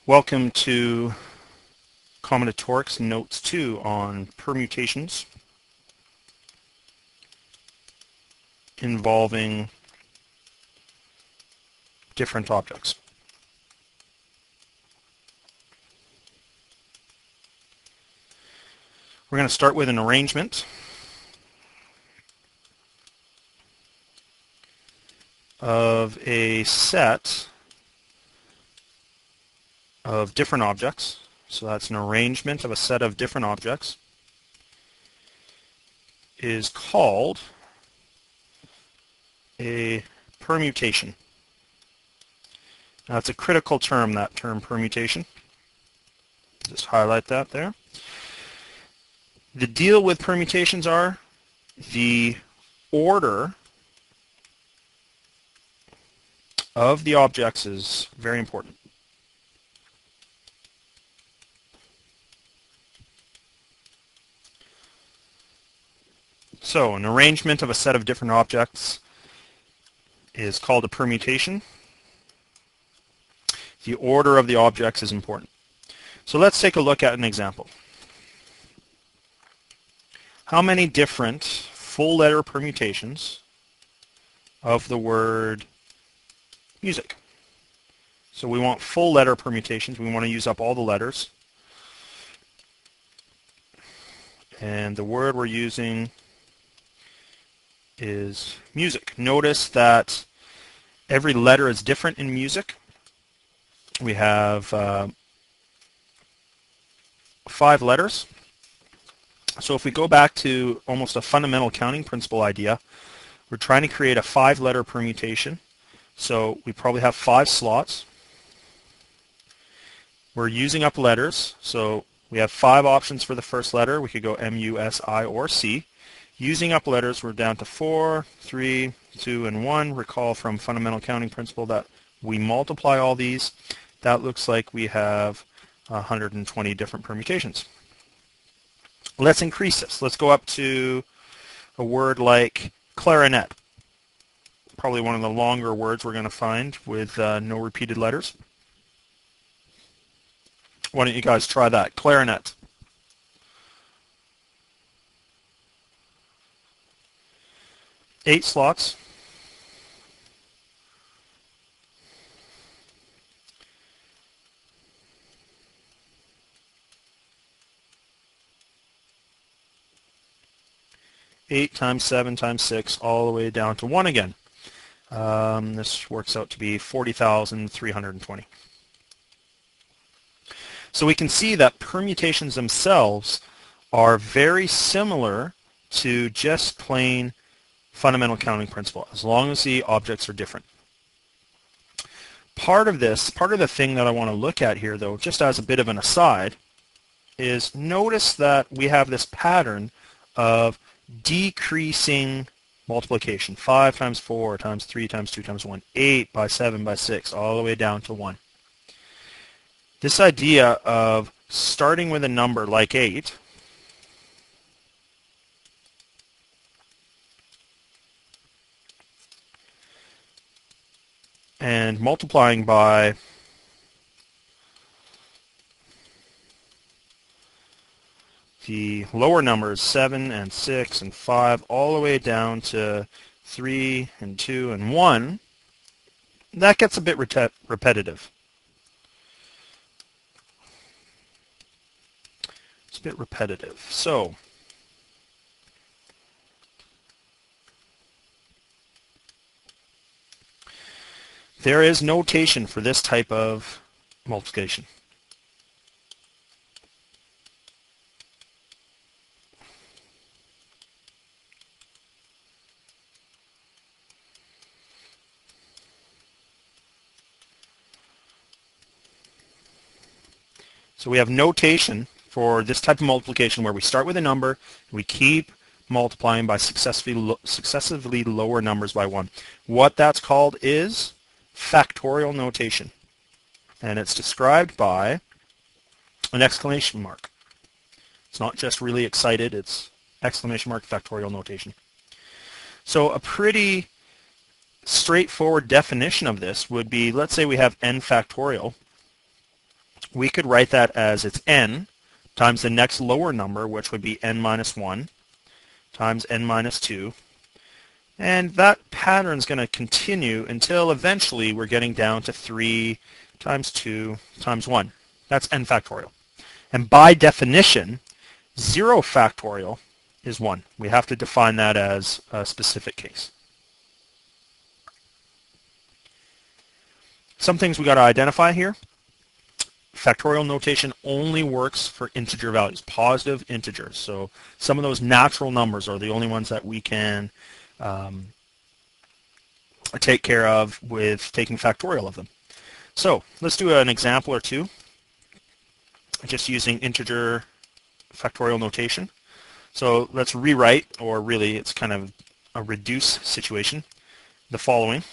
Welcome to Combinatorics Notes 2 on permutations involving different objects. We're going to start with an arrangement of a set of different objects. So that's an arrangement of a set of different objects is called a permutation. Now it's a critical term, that term permutation. Just highlight that there. The deal with permutations are the order of the objects is very important. So an arrangement of a set of different objects is called a permutation. The order of the objects is important. So let's take a look at an example. How many different full letter permutations of the word music? So we want full letter permutations. We want to use up all the letters. And the word we're using is music. Notice that every letter is different in music. We have 5 letters. So if we go back to almost a fundamental counting principle idea, we're trying to create a 5-letter permutation. So we probably have 5 slots. We're using up letters. So we have 5 options for the first letter. We could go M, U, S, I, or C. Using up letters, we're down to 4, 3, 2, and 1. Recall from fundamental counting principle that we multiply all these. That looks like we have 120 different permutations. Let's increase this. Let's go up to a word like clarinet. Probably one of the longer words we're going to find with no repeated letters. Why don't you guys try that? Clarinet. Eight slots. Eight times 7 times 6, all the way down to 1 again. This works out to be 40,320. So we can see that permutations themselves are very similar to just plain fundamental counting principle, as long as the objects are different. Part of the thing that I want to look at here, though, just as a bit of an aside, is notice that we have this pattern of decreasing multiplication. 5 times 4 times 3 times 2 times 1, 8 by 7 by 6, all the way down to 1. This idea of starting with a number like 8 and multiplying by the lower numbers 7 and 6 and 5 all the way down to 3 and 2 and 1, that gets a bit repetitive. It's a bit repetitive. So there is notation for this type of multiplication. So we have notation for this type of multiplication where we start with a number, and we keep multiplying by successively lower numbers by 1. What that's called is factorial notation. And it's described by an exclamation mark. It's not just really excited, it's exclamation mark factorial notation. So a pretty straightforward definition of this would be, let's say we have n factorial. we could write that as it's n times the next lower number, which would be n minus 1, times n minus 2. And that pattern is going to continue until eventually we're getting down to 3 times 2 times 1. That's n factorial. And by definition, 0 factorial is 1. We have to define that as a specific case. Some things we got to identify here. Factorial notation only works for integer values, positive integers. So some of those natural numbers are the only ones that we can take care of with taking factorial of them. So let's do an example or two, just using integer factorial notation. So let's rewrite, or really it's kind of a reduce situation, the following.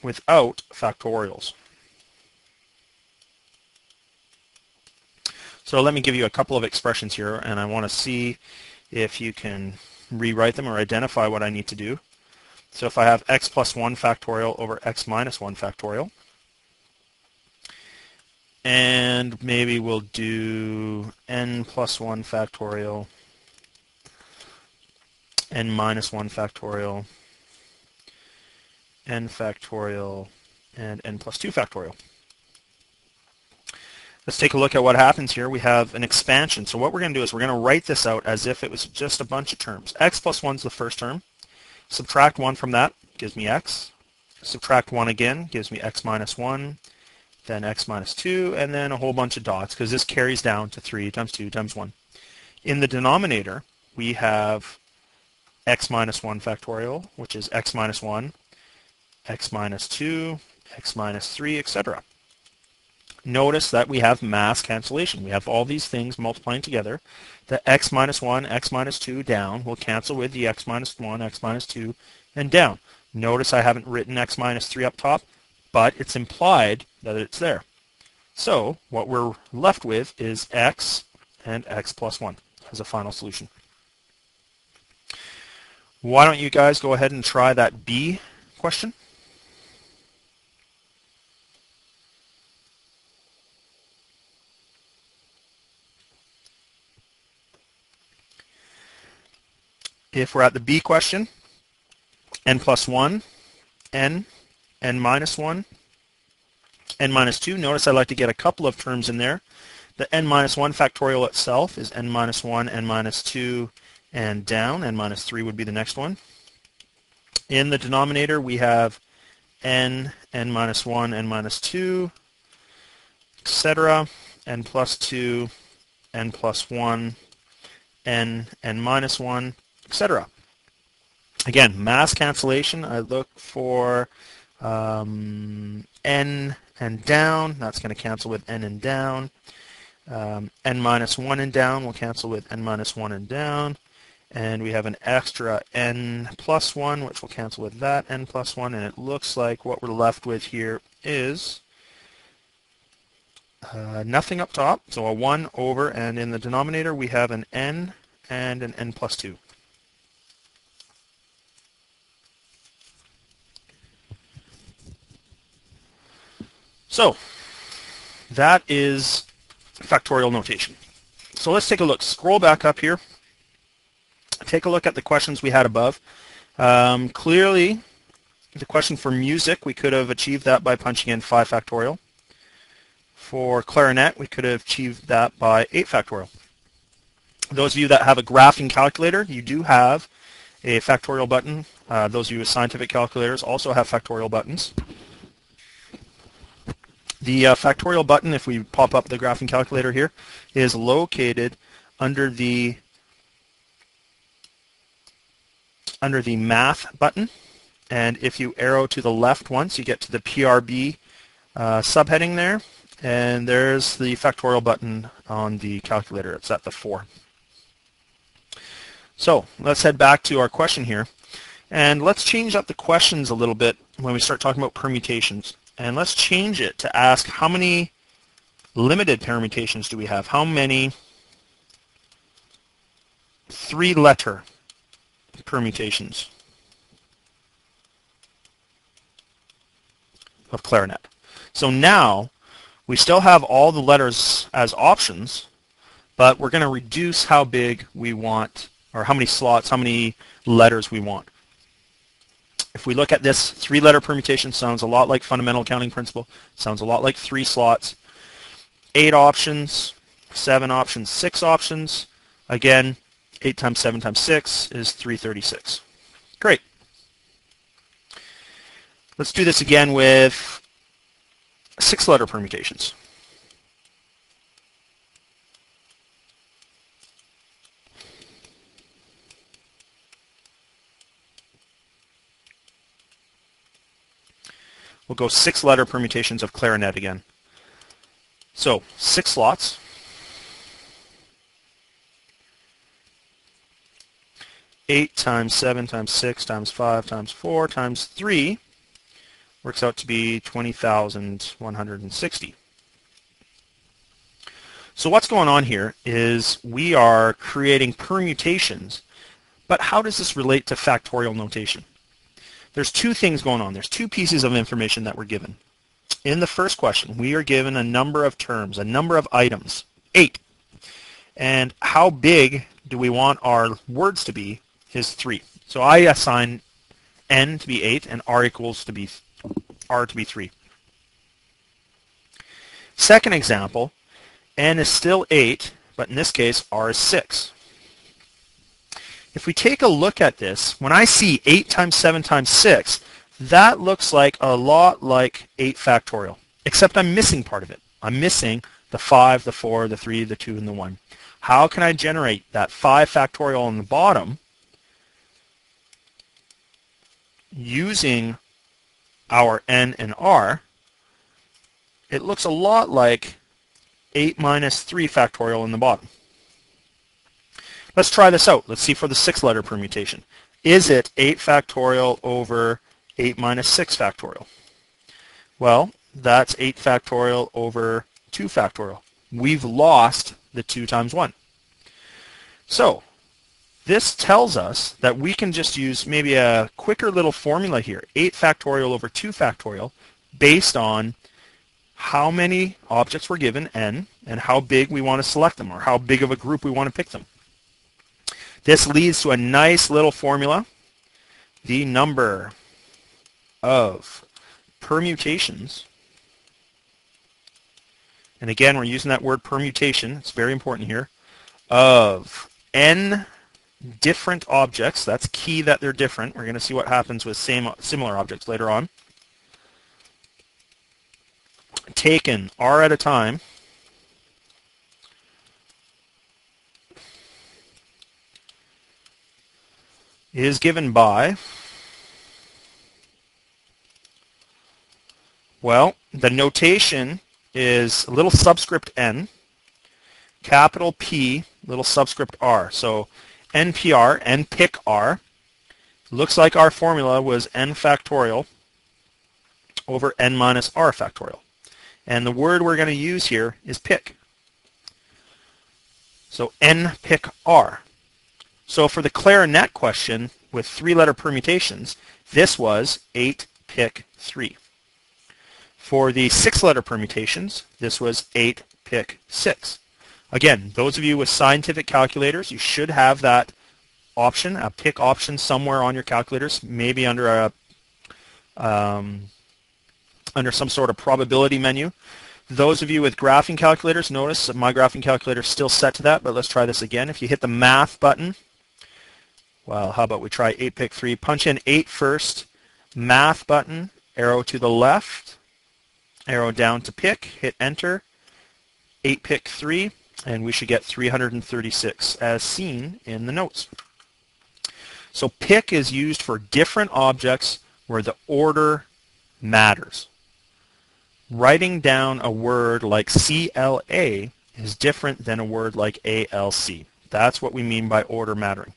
Without factorials. So let me give you a couple of expressions here, and I want to see if you can rewrite them or identify what I need to do. So if I have x plus 1 factorial over x minus 1 factorial, and maybe we'll do n plus 1 factorial, n minus 1 factorial, n factorial, and n plus 2 factorial. Let's take a look at what happens here. We have an expansion. So what we're going to do is we're going to write this out as if it was just a bunch of terms. X plus 1 is the first term. Subtract 1 from that gives me x. Subtract 1 again gives me x minus 1, then x minus 2, and then a whole bunch of dots, because this carries down to 3 times 2 times 1. In the denominator, we have x minus 1 factorial, which is x minus 1, x minus 2, x minus 3, etc. Notice that we have mass cancellation. We have all these things multiplying together. The x minus 1, x minus 2 down will cancel with the x minus 1, x minus 2, and down. Notice I haven't written x minus 3 up top, but it's implied that it's there. So what we're left with is x and x plus 1 as a final solution. Why don't you guys go ahead and try that B question? If we're at the B question, n plus 1, n minus 1, n minus 2. Notice I like to get a couple of terms in there. The n minus 1 factorial itself is n minus 1, n minus 2, and down. N minus 3 would be the next one. In the denominator, we have n minus 1, n minus 2, etc., n plus 2, n plus 1, n minus 1, etc. Again, mass cancellation, I look for n and down. That's going to cancel with n and down. N minus 1 and down will cancel with n minus 1 and down. And we have an extra n plus 1, which will cancel with that n plus 1. And it looks like what we're left with here is nothing up top. So a 1 over, and in the denominator we have an n and an n plus 2. So that is factorial notation. So let's take a look. Scroll back up here. Take a look at the questions we had above. Clearly, the question for music, we could have achieved that by punching in 5 factorial. For clarinet, we could have achieved that by 8 factorial. Those of you that have a graphing calculator, you do have a factorial button. Those of you with scientific calculators also have factorial buttons. The factorial button, if we pop up the graphing calculator here, is located under the Math button. And if you arrow to the left once, you get to the PRB subheading there. And there's the factorial button on the calculator. It's at the 4. So let's head back to our question here. And let's change up the questions a little bit when we start talking about permutations. And let's change it to ask how many limited permutations do we have? How many 3-letter permutations? of clarinet. So now we still have all the letters as options, but we're going to reduce how big we want, or how many slots, how many letters we want. If we look at this, 3-letter permutation sounds a lot like fundamental counting principle, sounds a lot like 3 slots, 8 options, 7 options, 6 options. Again, 8 times 7 times 6 is 336. Great. Let's do this again with 6-letter permutations. We'll go 6-letter permutations of clarinet again. So 6 slots. 8 times 7 times 6 times 5 times 4 times 3 works out to be 20,160. So what's going on here is we are creating permutations, but how does this relate to factorial notation? There's 2 things going on. There's 2 pieces of information that we're given. In the first question, we are given a number of terms, a number of items, 8. And how big do we want our words to be is 3. So I assign n to be 8 and r to be 3. Second example, n is still 8, but in this case r is 6. If we take a look at this, when I see 8 times 7 times 6, that looks like a lot like 8 factorial, except I'm missing part of it. I'm missing the 5, the 4, the 3, the 2, and the 1. How can I generate that 5 factorial on the bottom using our n and r? It looks a lot like 8 minus 3 factorial in the bottom. Let's try this out. Let's see for the 6-letter permutation. Is it 8 factorial over 8 minus 6 factorial? Well, that's 8 factorial over 2 factorial. We've lost the 2 times 1. So this tells us that we can just use maybe a quicker little formula here, 8 factorial over 2 factorial, based on how many objects we're given, n, and how big we want to select them, or how big of a group we want to pick them. This leads to a nice little formula. The number of permutations, and again we're using that word permutation, it's very important here, of n different objects. That's key that they're different. We're going to see what happens with similar objects later on. Taken r at a time is given by, well, the notation is a little subscript n, capital P, little subscript r. So NPR, n pick r, looks like our formula was n factorial over n minus r factorial. And the word we're going to use here is pick. So n pick r. So for the clarinet question with 3-letter permutations, this was 8 pick 3. For the 6-letter permutations, this was 8 pick 6. Again, those of you with scientific calculators, you should have that option, a pick option somewhere on your calculators, maybe under a under some sort of probability menu. Those of you with graphing calculators, notice that my graphing calculator is still set to that, but let's try this again. If you hit the math button, well, how about we try 8 pick 3, punch in 8 first, math button, arrow to the left, arrow down to pick, hit enter, 8 pick 3, and we should get 336 as seen in the notes. So pick is used for different objects where the order matters. Writing down a word like CLA is different than a word like ALC. That's what we mean by order mattering.